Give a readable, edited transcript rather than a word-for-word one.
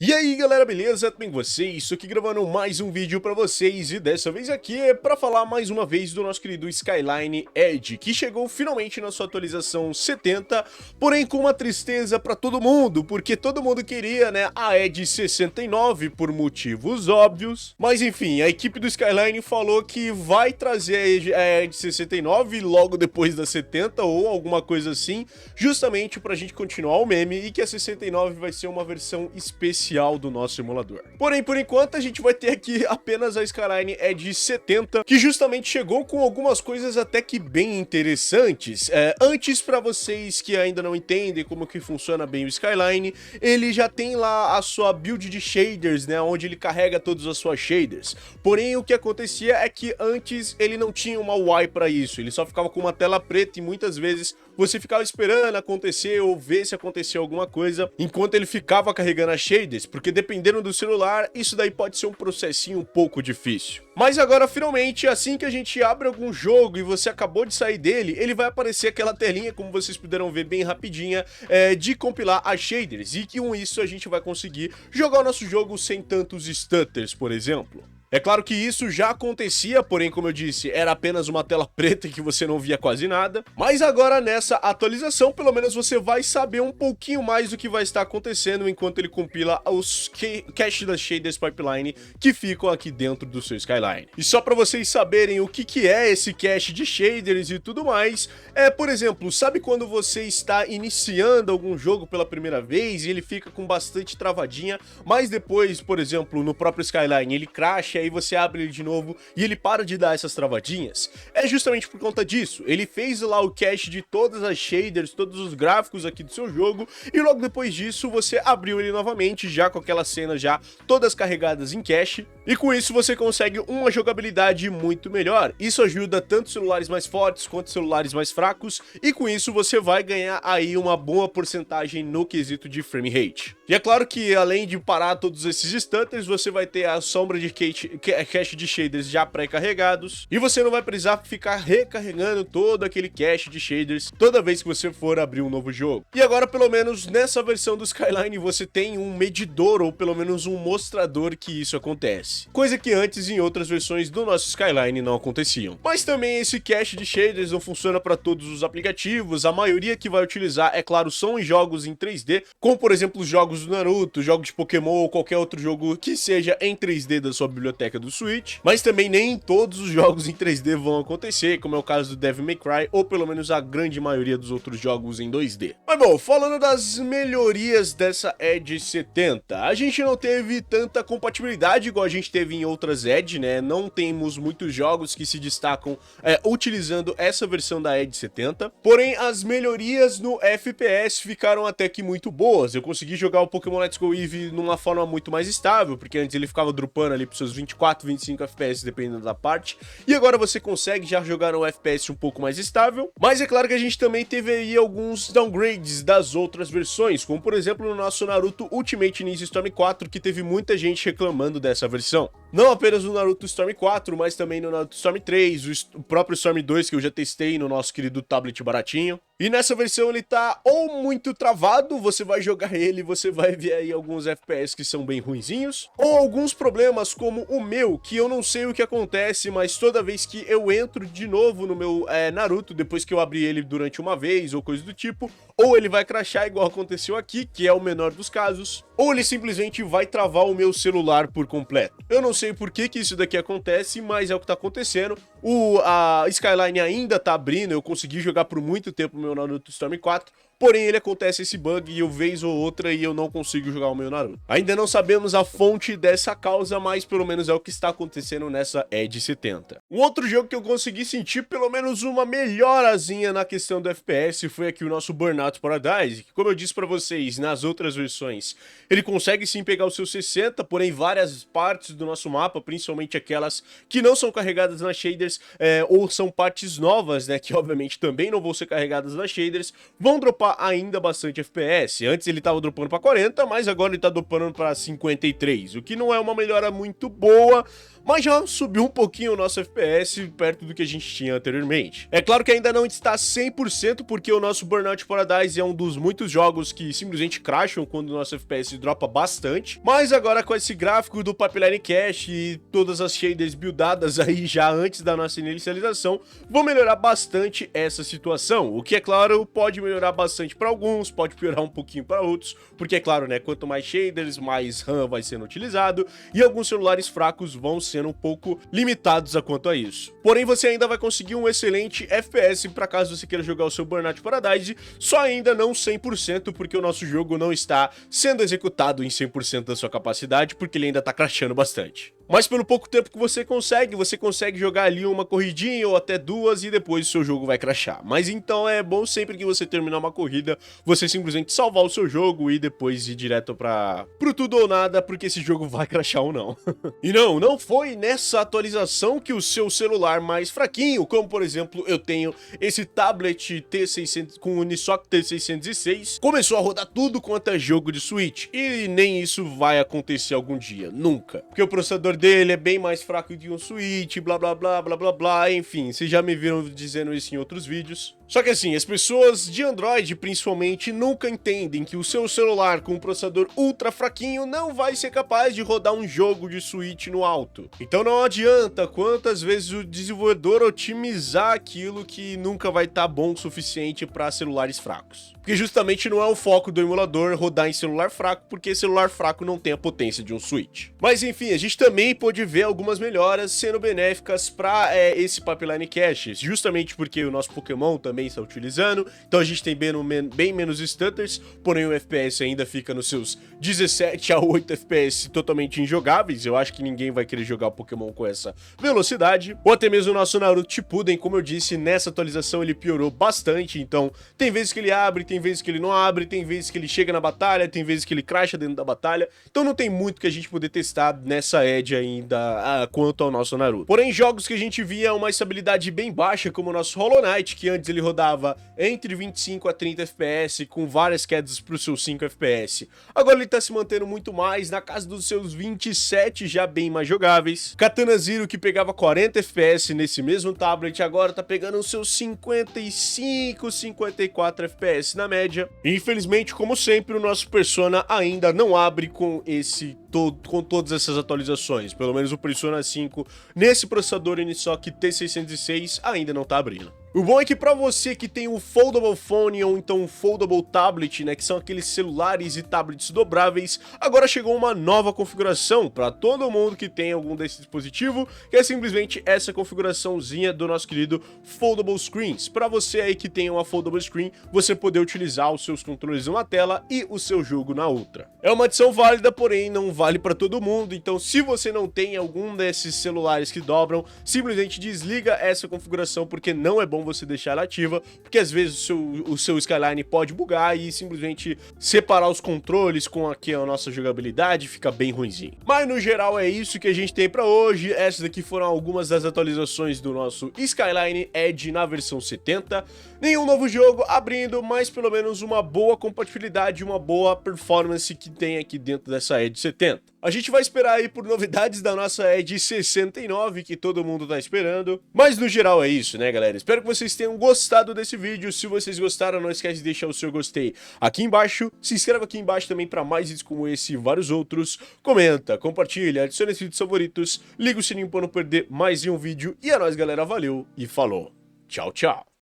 E aí galera, beleza? Tudo bem com vocês? Estou aqui gravando mais um vídeo pra vocês e dessa vez aqui é pra falar mais uma vez do nosso querido Skyline Edge, que chegou finalmente na sua atualização 70, porém com uma tristeza pra todo mundo, porque todo mundo queria, né, a Edge 69 por motivos óbvios, mas enfim, a equipe do Skyline falou que vai trazer a Edge 69 logo depois da 70 ou alguma coisa assim, justamente pra gente continuar o meme e que a 69 vai ser uma versão especial do nosso emulador. Porém, por enquanto, a gente vai ter aqui apenas a Skyline Edge 70, que justamente chegou com algumas coisas até que bem interessantes. Antes, para vocês que ainda não entendem como que funciona bem o Skyline, ele já tem lá a sua build de shaders, né, onde ele carrega todas as suas shaders. Porém, o que acontecia é que antes ele não tinha uma UI para isso, ele só ficava com uma tela preta e muitas vezes você ficava esperando acontecer ou ver se acontecia alguma coisa enquanto ele ficava carregando as shaders, porque dependendo do celular, isso daí pode ser um processinho um pouco difícil. Mas agora, finalmente, assim que a gente abre algum jogo e você acabou de sair dele, ele vai aparecer aquela telinha, como vocês puderam ver bem rapidinha, de compilar as shaders, e que com isso a gente vai conseguir jogar o nosso jogo sem tantos stutters, por exemplo. É claro que isso já acontecia, porém, como eu disse, era apenas uma tela preta que você não via quase nada. Mas agora nessa atualização, pelo menos você vai saber um pouquinho mais do que vai estar acontecendo enquanto ele compila os cache das shaders pipeline que ficam aqui dentro do seu Skyline. E só para vocês saberem o que é esse cache de shaders e tudo mais, por exemplo, sabe quando você está iniciando algum jogo pela primeira vez e ele fica com bastante travadinha, mas depois, por exemplo, no próprio Skyline ele crasha, aí você abre ele de novo e ele para de dar essas travadinhas? É justamente por conta disso. Ele fez lá o cache de todas as shaders, todos os gráficos aqui do seu jogo, e logo depois disso você abriu ele novamente, já com aquelas cenas já todas carregadas em cache, e com isso você consegue uma jogabilidade muito melhor. Isso ajuda tanto celulares mais fortes quanto celulares mais fracos, e com isso você vai ganhar aí uma boa porcentagem no quesito de frame rate. E é claro que além de parar todos esses stutters, você vai ter a sombra de cache de shaders já pré-carregados, e você não vai precisar ficar recarregando todo aquele cache de shaders toda vez que você for abrir um novo jogo. E agora, pelo menos nessa versão do Skyline, você tem um medidor, ou pelo menos um mostrador que isso acontece, coisa que antes em outras versões do nosso Skyline não aconteciam. Mas também esse cache de shaders não funciona para todos os aplicativos. A maioria que vai utilizar, é claro, são em jogos em 3D, como por exemplo os jogos do Naruto, jogos de Pokémon ou qualquer outro jogo que seja em 3D da sua biblioteca do Switch, mas também nem todos os jogos em 3D vão acontecer, como é o caso do Devil May Cry, ou pelo menos a grande maioria dos outros jogos em 2D. Mas bom, falando das melhorias dessa Edge 70, a gente não teve tanta compatibilidade igual a gente teve em outras Edge, né? Não temos muitos jogos que se destacam utilizando essa versão da Edge 70, porém as melhorias no FPS ficaram até que muito boas. Eu consegui jogar o Pokémon Let's Go Eevee numa forma muito mais estável, porque antes ele ficava dropando ali pros seus 24, 25 FPS dependendo da parte, e agora você consegue já jogar um FPS um pouco mais estável. Mas é claro que a gente também teve aí alguns downgrades das outras versões, como por exemplo no nosso Naruto Ultimate Ninja Storm 4, que teve muita gente reclamando dessa versão. Não apenas no Naruto Storm 4, mas também no Naruto Storm 3, o próprio Storm 2 que eu já testei no nosso querido tablet baratinho. E nessa versão ele tá ou muito travado, você vai jogar ele e você vai ver aí alguns FPS que são bem ruinzinhos, ou alguns problemas como o meu, que eu não sei o que acontece, mas toda vez que eu entro de novo no meu Naruto, depois que eu abri ele durante uma vez ou coisa do tipo, ou ele vai crashar igual aconteceu aqui, que é o menor dos casos, ou ele simplesmente vai travar o meu celular por completo. Eu não sei por que isso daqui acontece, mas é o que tá acontecendo. A Skyline ainda tá abrindo, eu consegui jogar por muito tempo o meu Naruto Storm 4, porém ele acontece esse bug e eu vez ou outra e eu não consigo jogar o meu Naruto. Ainda não sabemos a fonte dessa causa, mas pelo menos é o que está acontecendo nessa Edge 70. Um outro jogo que eu consegui sentir pelo menos uma melhorazinha na questão do FPS foi aqui o nosso Burnout Paradise, que como eu disse pra vocês, nas outras versões, ele consegue sim pegar os seus 60, porém várias partes do nosso mapa, principalmente aquelas que não são carregadas nas shaders, ou são partes novas, né, que obviamente também não vão ser carregadas nas shaders, vão dropar dropa ainda bastante FPS. Antes ele tava dropando pra 40, mas agora ele tá dropando pra 53, o que não é uma melhora muito boa, mas já subiu um pouquinho o nosso FPS perto do que a gente tinha anteriormente. É claro que ainda não está 100%, porque o nosso Burnout Paradise é um dos muitos jogos que simplesmente crasham quando o nosso FPS dropa bastante, mas agora com esse gráfico do Pipeline Cache e todas as shaders buildadas aí já antes da nossa inicialização, vão melhorar bastante essa situação, o que é claro pode melhorar bastante para alguns, pode piorar um pouquinho para outros, porque é claro, né, quanto mais shaders, mais RAM vai sendo utilizado e alguns celulares fracos vão sendo um pouco limitados a quanto a isso. Porém, você ainda vai conseguir um excelente FPS para caso você queira jogar o seu Burnout Paradise, só ainda não 100%, porque o nosso jogo não está sendo executado em 100% da sua capacidade, porque ele ainda está crashando bastante. Mas pelo pouco tempo que você consegue jogar ali uma corridinha ou até duas e depois o seu jogo vai crashar. Mas então é bom sempre que você terminar uma corrida, você simplesmente salvar o seu jogo e depois ir direto pro tudo ou nada, porque esse jogo vai crashar ou não. E não foi nessa atualização que o seu celular mais fraquinho, como por exemplo eu tenho esse tablet T600 com Unisoc T606, começou a rodar tudo quanto é jogo de Switch. E nem isso vai acontecer algum dia, nunca. Porque o processador dele é bem mais fraco que um Switch, blá blá blá blá blá blá, enfim, vocês já me viram dizendo isso em outros vídeos. Só que assim, as pessoas de Android principalmente nunca entendem que o seu celular com um processador ultra fraquinho não vai ser capaz de rodar um jogo de Switch no alto. Então não adianta quantas vezes o desenvolvedor otimizar aquilo que nunca vai estar bom o suficiente para celulares fracos. Porque justamente não é o foco do emulador rodar em celular fraco, porque celular fraco não tem a potência de um Switch. Mas enfim, a gente também pôde ver algumas melhoras sendo benéficas para esse Pipeline Cache, justamente porque o nosso Pokémon também está utilizando, então a gente tem bem menos stutters, porém o FPS ainda fica nos seus 17 a 8 FPS totalmente injogáveis. Eu acho que ninguém vai querer jogar o Pokémon com essa velocidade, ou até mesmo o nosso Naruto Shippuden, como eu disse, nessa atualização ele piorou bastante, então tem vezes que ele abre, tem vezes que ele não abre, tem vezes que ele chega na batalha, tem vezes que ele crasha dentro da batalha, então não tem muito que a gente poder testar nessa edge ainda quanto ao nosso Naruto. Porém, jogos que a gente via uma estabilidade bem baixa, como o nosso Hollow Knight, que antes ele rodava entre 25 a 30 FPS, com várias quedas para os seus 5 FPS. Agora ele tá se mantendo muito mais, na casa dos seus 27, já bem mais jogáveis. Katana Zero, que pegava 40 FPS nesse mesmo tablet, agora tá pegando os seus 55, 54 FPS na média. E, infelizmente, como sempre, o nosso Persona ainda não abre com com todas essas atualizações. Pelo menos o Persona 5 nesse processador Unisoc T606 ainda não tá abrindo. O bom é que para você que tem um foldable phone ou então um foldable tablet, né, que são aqueles celulares e tablets dobráveis, agora chegou uma nova configuração para todo mundo que tem algum desse dispositivo, que é simplesmente essa configuraçãozinha do nosso querido Foldable Screens. Para você aí que tem uma foldable screen, você poder utilizar os seus controles numa tela e o seu jogo na outra. É uma adição válida, porém não vale para todo mundo, então se você não tem algum desses celulares que dobram, simplesmente desliga essa configuração, porque não é bom você deixar ela ativa, porque às vezes o seu Skyline pode bugar e simplesmente separar os controles com aqui a nossa jogabilidade fica bem ruinzinho. Mas no geral é isso que a gente tem para hoje. Essas daqui foram algumas das atualizações do nosso Skyline Edge na versão 70. Nenhum novo jogo abrindo, mas pelo menos uma boa compatibilidade, uma boa performance que tem aqui dentro dessa Edge 70. A gente vai esperar aí por novidades da nossa Edge 69, que todo mundo tá esperando. Mas no geral é isso, né, galera? Espero que vocês tenham gostado desse vídeo. Se vocês gostaram, não esquece de deixar o seu gostei aqui embaixo. Se inscreva aqui embaixo também para mais vídeos como esse e vários outros. Comenta, compartilha, adicione os vídeos favoritos, liga o sininho para não perder mais um vídeo. E é nóis, galera. Valeu e falou. Tchau, tchau.